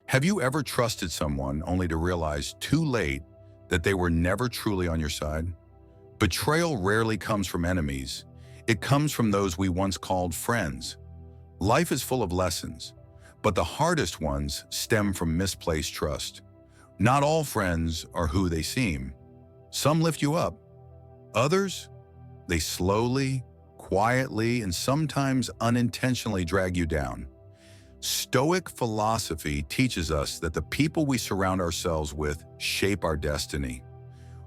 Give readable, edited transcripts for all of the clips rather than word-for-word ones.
Have you ever trusted someone only to realize too late that they were never truly on your side? Betrayal rarely comes from enemies. It comes from those we once called friends. Life is full of lessons, but the hardest ones stem from misplaced trust. Not all friends are who they seem. Some lift you up. Others, they slowly, quietly, and sometimes unintentionally drag you down. Stoic philosophy teaches us that the people we surround ourselves with shape our destiny.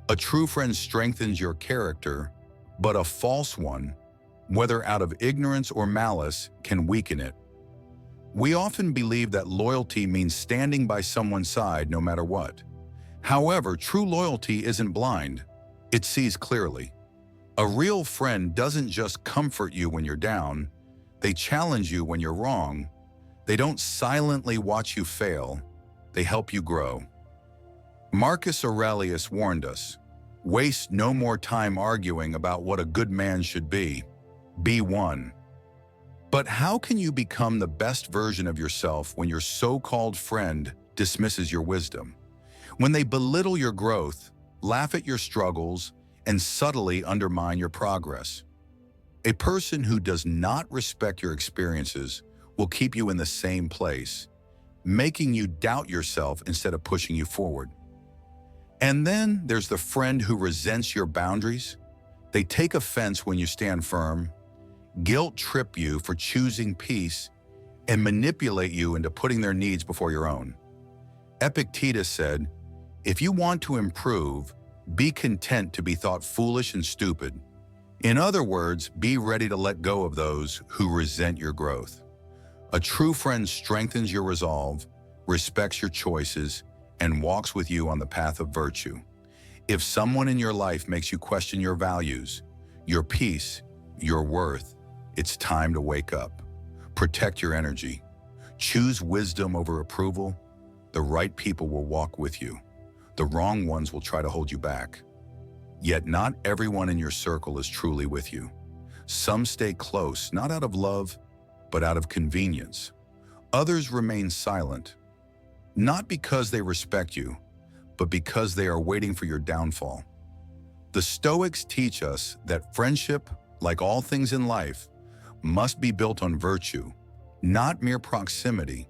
A true friend strengthens your character, but a false one, whether out of ignorance or malice, can weaken it. We often believe that loyalty means standing by someone's side no matter what. However, true loyalty isn't blind. It sees clearly. A real friend doesn't just comfort you when you're down. They challenge you when you're wrong. They don't silently watch you fail. They help you grow. Marcus Aurelius warned us, "Waste no more time arguing about what a good man should be. Be one." But how can you become the best version of yourself when your so-called friend dismisses your wisdom? When they belittle your growth, laugh at your struggles, and subtly undermine your progress? A person who does not respect your experiences will keep you in the same place, making you doubt yourself instead of pushing you forward. And then there's the friend who resents your boundaries. They take offense when you stand firm, guilt-trip you for choosing peace, and manipulate you into putting their needs before your own. Epictetus said, "If you want to improve, be content to be thought foolish and stupid." In other words, be ready to let go of those who resent your growth. A true friend strengthens your resolve, respects your choices, and walks with you on the path of virtue. If someone in your life makes you question your values, your peace, your worth, it's time to wake up. Protect your energy. Choose wisdom over approval. The right people will walk with you. The wrong ones will try to hold you back. Yet not everyone in your circle is truly with you. Some stay close, not out of love, but out of convenience. Others remain silent, not because they respect you, but because they are waiting for your downfall. The Stoics teach us that friendship, like all things in life, must be built on virtue, not mere proximity.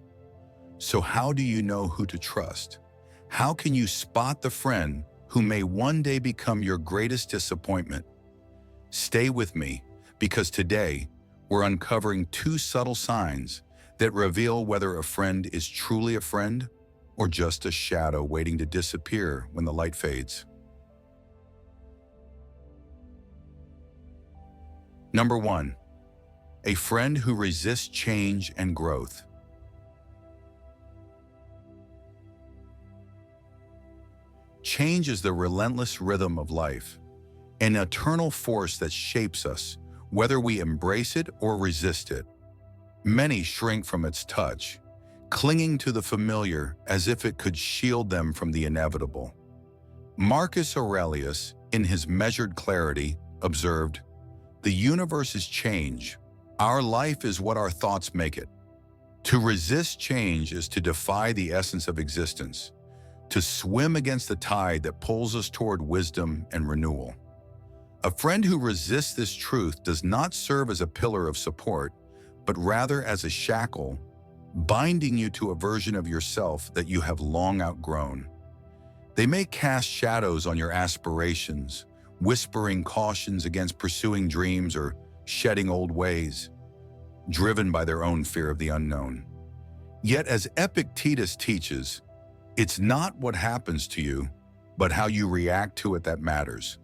So how do you know who to trust? How can you spot the friend who may one day become your greatest disappointment? Stay with me, because today we're uncovering two subtle signs that reveal whether a friend is truly a friend or just a shadow waiting to disappear when the light fades. Number 1, a friend who resists change and growth. Change is the relentless rhythm of life, an eternal force that shapes us, whether we embrace it or resist it. Many shrink from its touch, clinging to the familiar as if it could shield them from the inevitable. Marcus Aurelius, in his measured clarity, observed, "The universe is change. Our life is what our thoughts make it. To resist change is to defy the essence of existence, to swim against the tide that pulls us toward wisdom and renewal." A friend who resists this truth does not serve as a pillar of support, but rather as a shackle, binding you to a version of yourself that you have long outgrown. They may cast shadows on your aspirations, whispering cautions against pursuing dreams or shedding old ways, driven by their own fear of the unknown. Yet, as Epictetus teaches, it's not what happens to you, but how you react to it that matters.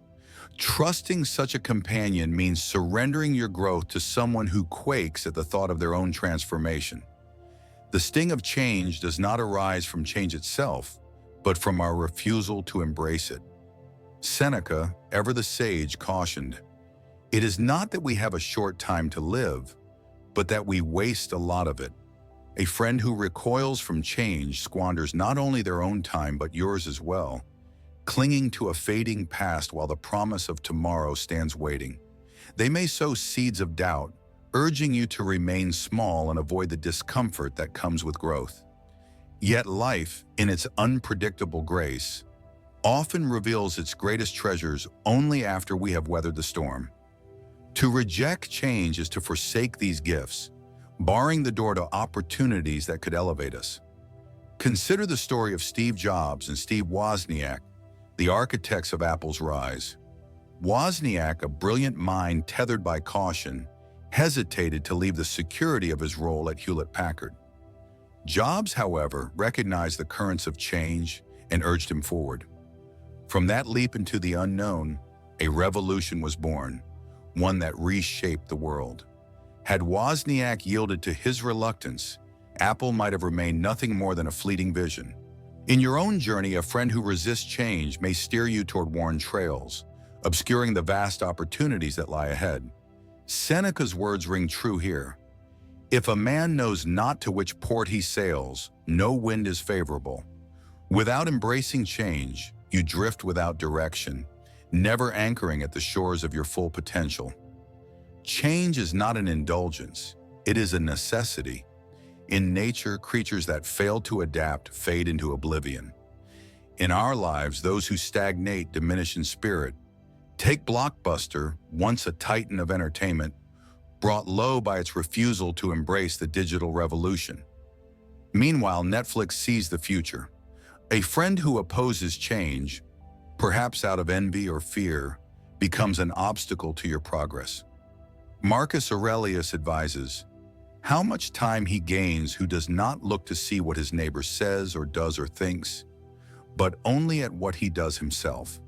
Trusting such a companion means surrendering your growth to someone who quakes at the thought of their own transformation. The sting of change does not arise from change itself, but from our refusal to embrace it. Seneca, ever the sage, cautioned, "It is not that we have a short time to live, but that we waste a lot of it." A friend who recoils from change squanders not only their own time but yours as well, clinging to a fading past while the promise of tomorrow stands waiting. They may sow seeds of doubt, urging you to remain small and avoid the discomfort that comes with growth. Yet life, in its unpredictable grace, often reveals its greatest treasures only after we have weathered the storm. To reject change is to forsake these gifts, barring the door to opportunities that could elevate us. Consider the story of Steve Jobs and Steve Wozniak, the architects of Apple's rise. Wozniak, a brilliant mind tethered by caution, hesitated to leave the security of his role at Hewlett-Packard. Jobs, however, recognized the currents of change and urged him forward. From that leap into the unknown, a revolution was born, one that reshaped the world. Had Wozniak yielded to his reluctance, Apple might have remained nothing more than a fleeting vision. In your own journey, a friend who resists change may steer you toward worn trails, obscuring the vast opportunities that lie ahead. Seneca's words ring true here. If a man knows not to which port he sails, no wind is favorable. Without embracing change, you drift without direction, never anchoring at the shores of your full potential. Change is not an indulgence, it is a necessity. In nature, creatures that fail to adapt fade into oblivion. In our lives, those who stagnate diminish in spirit. Take Blockbuster, once a titan of entertainment, brought low by its refusal to embrace the digital revolution. Meanwhile, Netflix sees the future. A friend who opposes change, perhaps out of envy or fear, becomes an obstacle to your progress. Marcus Aurelius advises, "How much time he gains who does not look to see what his neighbor says or does or thinks, but only at what he does himself."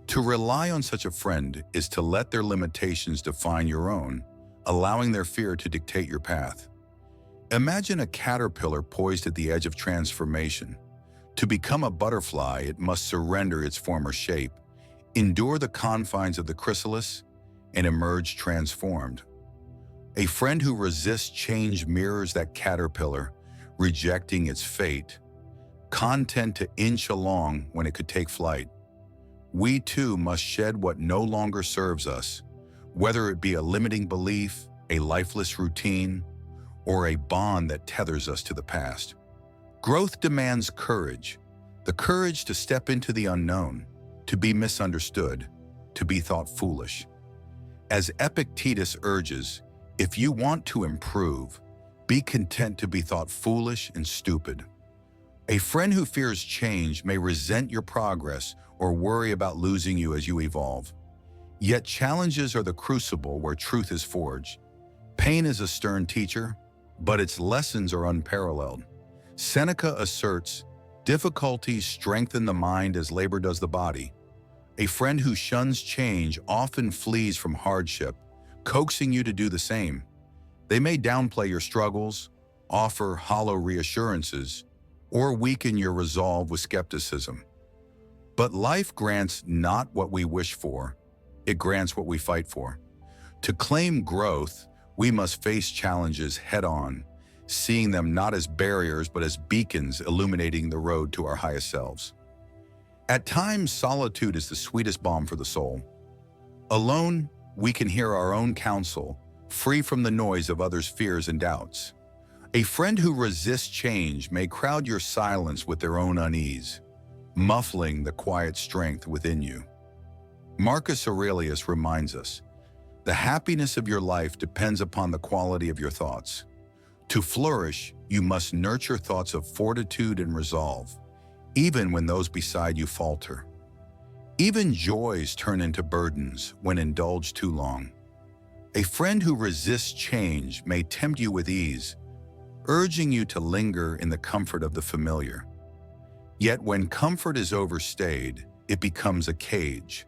To rely on such a friend is to let their limitations define your own, allowing their fear to dictate your path. Imagine a caterpillar poised at the edge of transformation. To become a butterfly, it must surrender its former shape, endure the confines of the chrysalis, and emerge transformed. A friend who resists change mirrors that caterpillar, rejecting its fate, content to inch along when it could take flight. We too must shed what no longer serves us, whether it be a limiting belief, a lifeless routine, or a bond that tethers us to the past. Growth demands courage, the courage to step into the unknown, to be misunderstood, to be thought foolish. As Epictetus urges, if you want to improve, be content to be thought foolish and stupid. A friend who fears change may resent your progress or worry about losing you as you evolve. Yet challenges are the crucible where truth is forged. Pain is a stern teacher, but its lessons are unparalleled. Seneca asserts, difficulties strengthen the mind as labor does the body. A friend who shuns change often flees from hardship, coaxing you to do the same. They may downplay your struggles, offer hollow reassurances, or weaken your resolve with skepticism. But life grants not what we wish for, it grants what we fight for. To claim growth, we must face challenges head-on, seeing them not as barriers but as beacons illuminating the road to our highest selves. At times, solitude is the sweetest balm for the soul. Alone, we can hear our own counsel, free from the noise of others' fears and doubts. A friend who resists change may crowd your silence with their own unease, muffling the quiet strength within you. Marcus Aurelius reminds us, the happiness of your life depends upon the quality of your thoughts. To flourish, you must nurture thoughts of fortitude and resolve, even when those beside you falter. Even joys turn into burdens when indulged too long. A friend who resists change may tempt you with ease, urging you to linger in the comfort of the familiar. Yet when comfort is overstayed, it becomes a cage.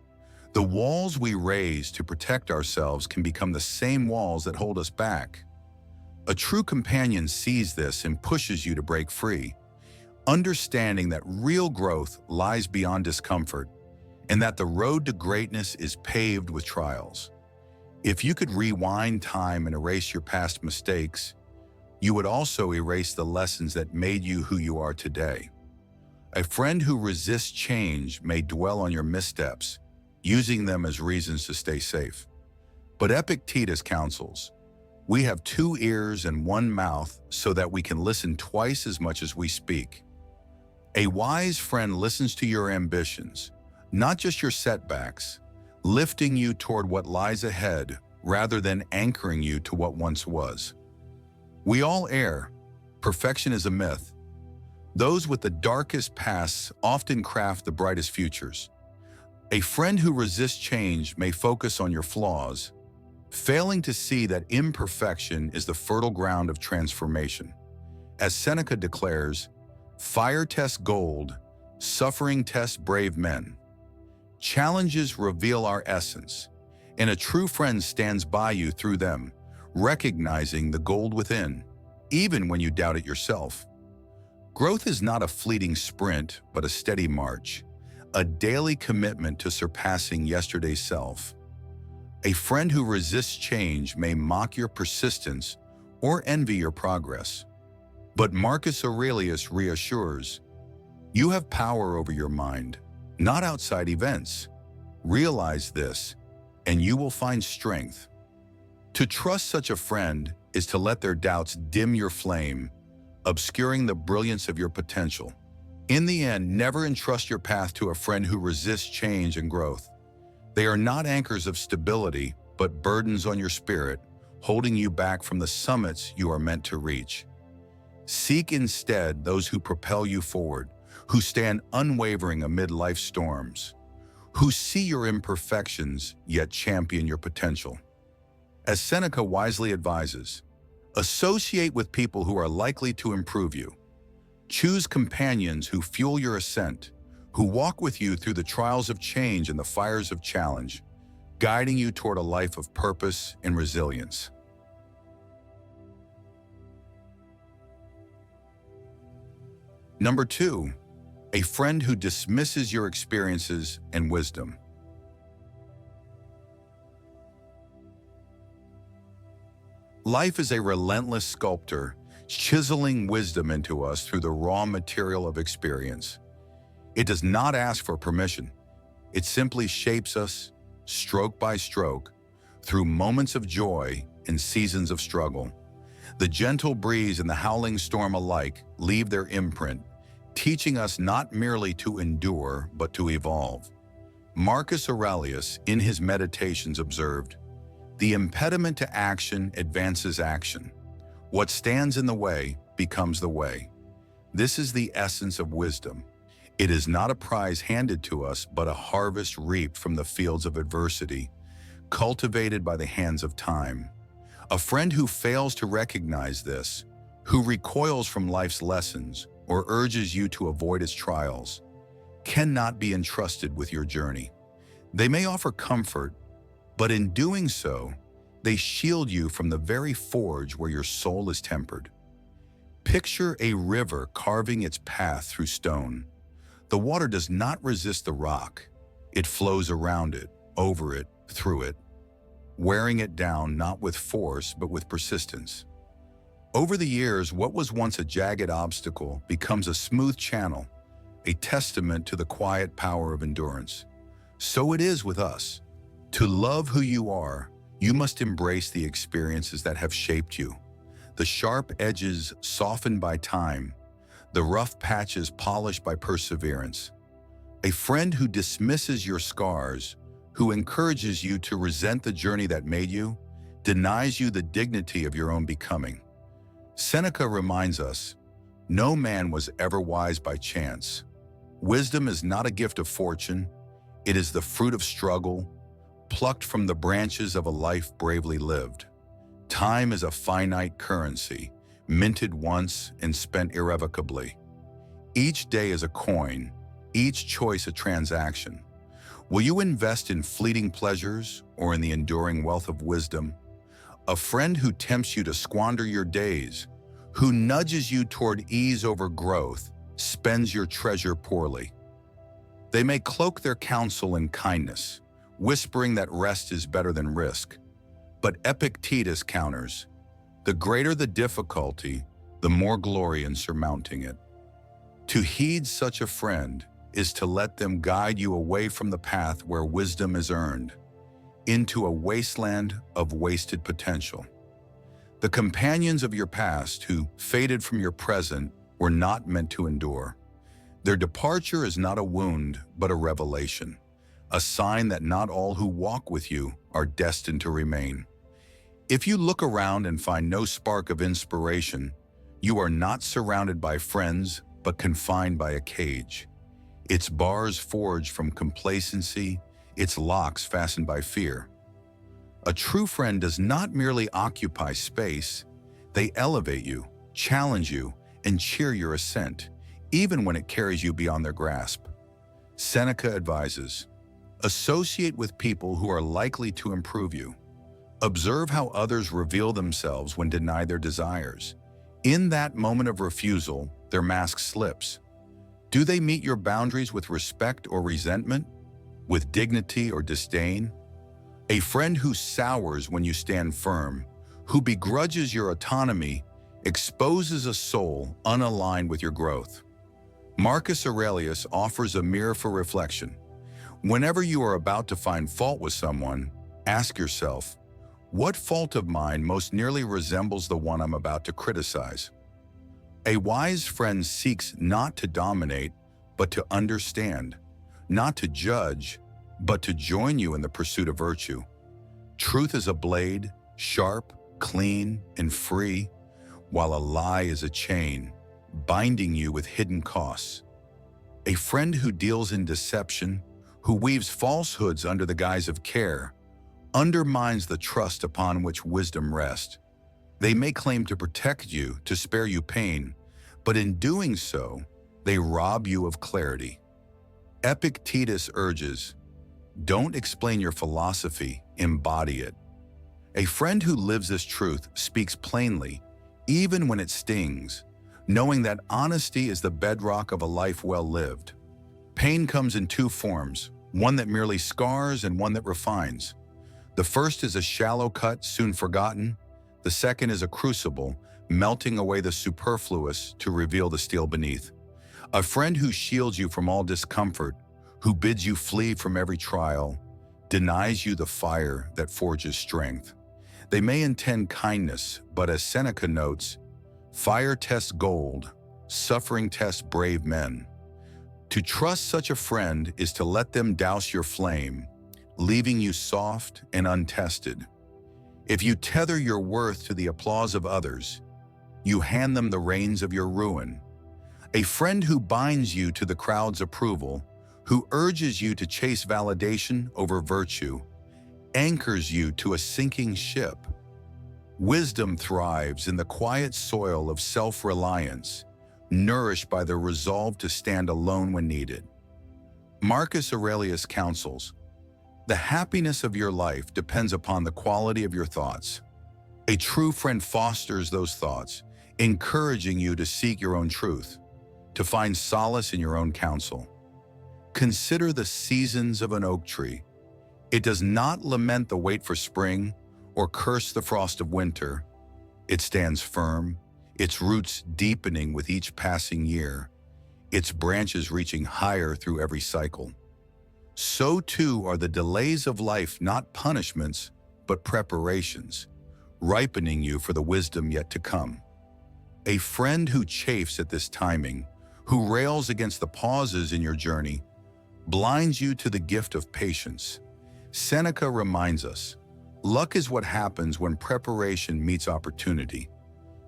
The walls we raise to protect ourselves can become the same walls that hold us back. A true companion sees this and pushes you to break free, understanding that real growth lies beyond discomfort and that the road to greatness is paved with trials. If you could rewind time and erase your past mistakes, you would also erase the lessons that made you who you are today. A friend who resists change may dwell on your missteps, using them as reasons to stay safe. But Epictetus counsels, We have two ears and one mouth so that we can listen twice as much as we speak. A wise friend listens to your ambitions, not just your setbacks, lifting you toward what lies ahead rather than anchoring you to what once was. We all err. Perfection is a myth. Those with the darkest pasts often craft the brightest futures. A friend who resists change may focus on your flaws, failing to see that imperfection is the fertile ground of transformation. As Seneca declares, "Fire tests gold, suffering tests brave men." Challenges reveal our essence, and a true friend stands by you through them, recognizing the gold within, even when you doubt it yourself. Growth is not a fleeting sprint, but a steady march, a daily commitment to surpassing yesterday's self. A friend who resists change may mock your persistence or envy your progress. But Marcus Aurelius reassures, you have power over your mind, not outside events. Realize this, and you will find strength. To trust such a friend is to let their doubts dim your flame, obscuring the brilliance of your potential. In the end, never entrust your path to a friend who resists change and growth. They are not anchors of stability, but burdens on your spirit, holding you back from the summits you are meant to reach. Seek instead those who propel you forward, who stand unwavering amid life's storms, who see your imperfections yet champion your potential. As Seneca wisely advises, associate with people who are likely to improve you. Choose companions who fuel your ascent, who walk with you through the trials of change and the fires of challenge, guiding you toward a life of purpose and resilience. Number 2, a friend who dismisses your experiences and wisdom. Life is a relentless sculptor, chiseling wisdom into us through the raw material of experience. It does not ask for permission. It simply shapes us, stroke by stroke, through moments of joy and seasons of struggle. The gentle breeze and the howling storm alike leave their imprint, teaching us not merely to endure, but to evolve. Marcus Aurelius, in his Meditations, observed, "The impediment to action advances action. What stands in the way becomes the way." This is the essence of wisdom. It is not a prize handed to us, but a harvest reaped from the fields of adversity, cultivated by the hands of time. A friend who fails to recognize this, who recoils from life's lessons or urges you to avoid its trials, cannot be entrusted with your journey. They may offer comfort, but in doing so, they shield you from the very forge where your soul is tempered. Picture a river carving its path through stone. The water does not resist the rock. It flows around it, over it, through it, wearing it down not with force but with persistence. Over the years, what was once a jagged obstacle becomes a smooth channel, a testament to the quiet power of endurance. So it is with us. To love who you are, you must embrace the experiences that have shaped you. The sharp edges softened by time, the rough patches polished by perseverance. A friend who dismisses your scars, who encourages you to resent the journey that made you, denies you the dignity of your own becoming. Seneca reminds us, no man was ever wise by chance. Wisdom is not a gift of fortune. It is the fruit of struggle, plucked from the branches of a life bravely lived. Time is a finite currency, minted once and spent irrevocably. Each day is a coin, each choice a transaction. Will you invest in fleeting pleasures or in the enduring wealth of wisdom? A friend who tempts you to squander your days, who nudges you toward ease over growth, spends your treasure poorly. They may cloak their counsel in kindness, whispering that rest is better than risk. But Epictetus counters, the greater the difficulty, the more glory in surmounting it. To heed such a friend is to let them guide you away from the path where wisdom is earned, into a wasteland of wasted potential. The companions of your past who faded from your present were not meant to endure. Their departure is not a wound, but a revelation, a sign that not all who walk with you are destined to remain. If you look around and find no spark of inspiration, you are not surrounded by friends, but confined by a cage. Its bars forged from complacency, its locks fastened by fear. A true friend does not merely occupy space, they elevate you, challenge you, and cheer your ascent, even when it carries you beyond their grasp. Seneca advises, associate with people who are likely to improve you. Observe how others reveal themselves when denied their desires. In that moment of refusal, their mask slips. Do they meet your boundaries with respect or resentment? With dignity or disdain? A friend who sours when you stand firm, who begrudges your autonomy, exposes a soul unaligned with your growth. Marcus Aurelius offers a mirror for reflection. Whenever you are about to find fault with someone, ask yourself, what fault of mine most nearly resembles the one I'm about to criticize? A wise friend seeks not to dominate, but to understand, not to judge, but to join you in the pursuit of virtue. Truth is a blade, sharp, clean, and free, while a lie is a chain, binding you with hidden costs. A friend who deals in deception, who weaves falsehoods under the guise of care, undermines the trust upon which wisdom rests. They may claim to protect you, to spare you pain, but in doing so, they rob you of clarity. Epictetus urges, don't explain your philosophy, embody it. A friend who lives this truth speaks plainly, even when it stings, knowing that honesty is the bedrock of a life well lived. Pain comes in two forms, one that merely scars and one that refines. The first is a shallow cut, soon forgotten. The second is a crucible, melting away the superfluous to reveal the steel beneath. A friend who shields you from all discomfort, who bids you flee from every trial, denies you the fire that forges strength. They may intend kindness, but as Seneca notes, fire tests gold, suffering tests brave men. To trust such a friend is to let them douse your flame, leaving you soft and untested. If you tether your worth to the applause of others, you hand them the reins of your ruin. A friend who binds you to the crowd's approval, who urges you to chase validation over virtue, anchors you to a sinking ship. Wisdom thrives in the quiet soil of self-reliance, nourished by the resolve to stand alone when needed. Marcus Aurelius counsels, the happiness of your life depends upon the quality of your thoughts. A true friend fosters those thoughts, encouraging you to seek your own truth, to find solace in your own counsel. Consider the seasons of an oak tree. It does not lament the wait for spring or curse the frost of winter. It stands firm, its roots deepening with each passing year, its branches reaching higher through every cycle. So too are the delays of life not punishments, but preparations, ripening you for the wisdom yet to come. A friend who chafes at this timing, who rails against the pauses in your journey, blinds you to the gift of patience. Seneca reminds us, luck is what happens when preparation meets opportunity.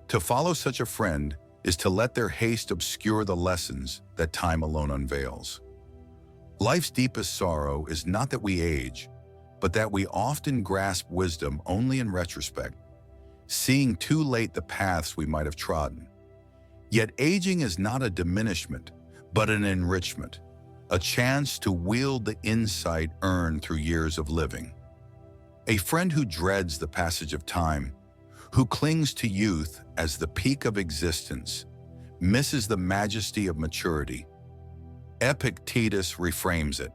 To follow such a friend is to let their haste obscure the lessons that time alone unveils. Life's deepest sorrow is not that we age, but that we often grasp wisdom only in retrospect, seeing too late the paths we might have trodden. Yet aging is not a diminishment, but an enrichment, a chance to wield the insight earned through years of living. A friend who dreads the passage of time, who clings to youth as the peak of existence, misses the majesty of maturity. Epictetus reframes it.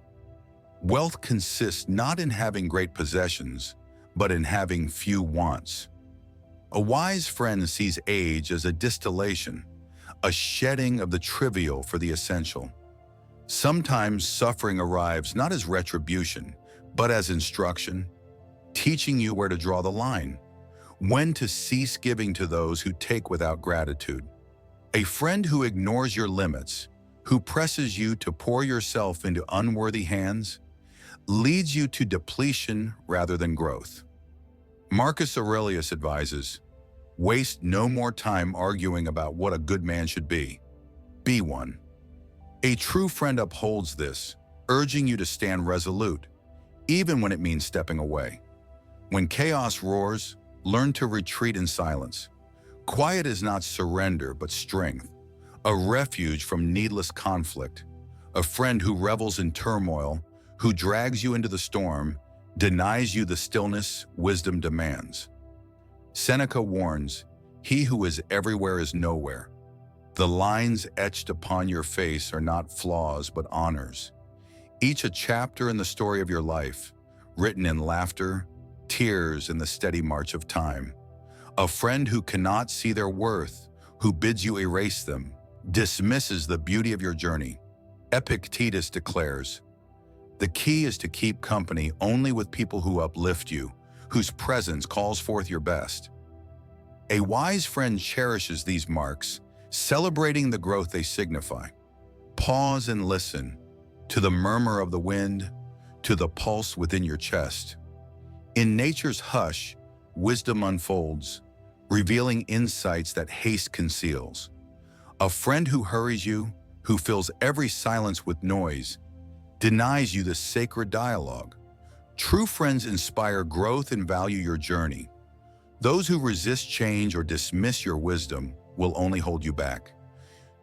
Wealth consists not in having great possessions, but in having few wants. A wise friend sees age as a distillation, a shedding of the trivial for the essential. Sometimes suffering arrives not as retribution, but as instruction, teaching you where to draw the line. When to cease giving to those who take without gratitude. A friend who ignores your limits, who presses you to pour yourself into unworthy hands, leads you to depletion rather than growth. Marcus Aurelius advises, waste no more time arguing about what a good man should be. Be one. A true friend upholds this, urging you to stand resolute, even when it means stepping away. When chaos roars, learn to retreat in silence. Quiet is not surrender, but strength, a refuge from needless conflict, a friend who revels in turmoil, who drags you into the storm, denies you the stillness wisdom demands. Seneca warns, he who is everywhere is nowhere. The lines etched upon your face are not flaws, but honors. Each a chapter in the story of your life, written in laughter, tears, and the steady march of time. A friend who cannot see their worth, who bids you erase them, dismisses the beauty of your journey. Epictetus declares, the key is to keep company only with people who uplift you, whose presence calls forth your best. A wise friend cherishes these marks, celebrating the growth they signify. Pause and listen to the murmur of the wind, to the pulse within your chest. In nature's hush, wisdom unfolds, revealing insights that haste conceals. A friend who hurries you, who fills every silence with noise, denies you the sacred dialogue. True friends inspire growth and value your journey. Those who resist change or dismiss your wisdom will only hold you back.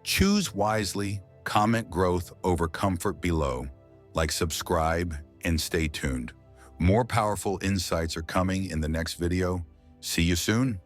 Choose wisely, comment growth over comfort below, like subscribe and stay tuned. More powerful insights are coming in the next video. See you soon.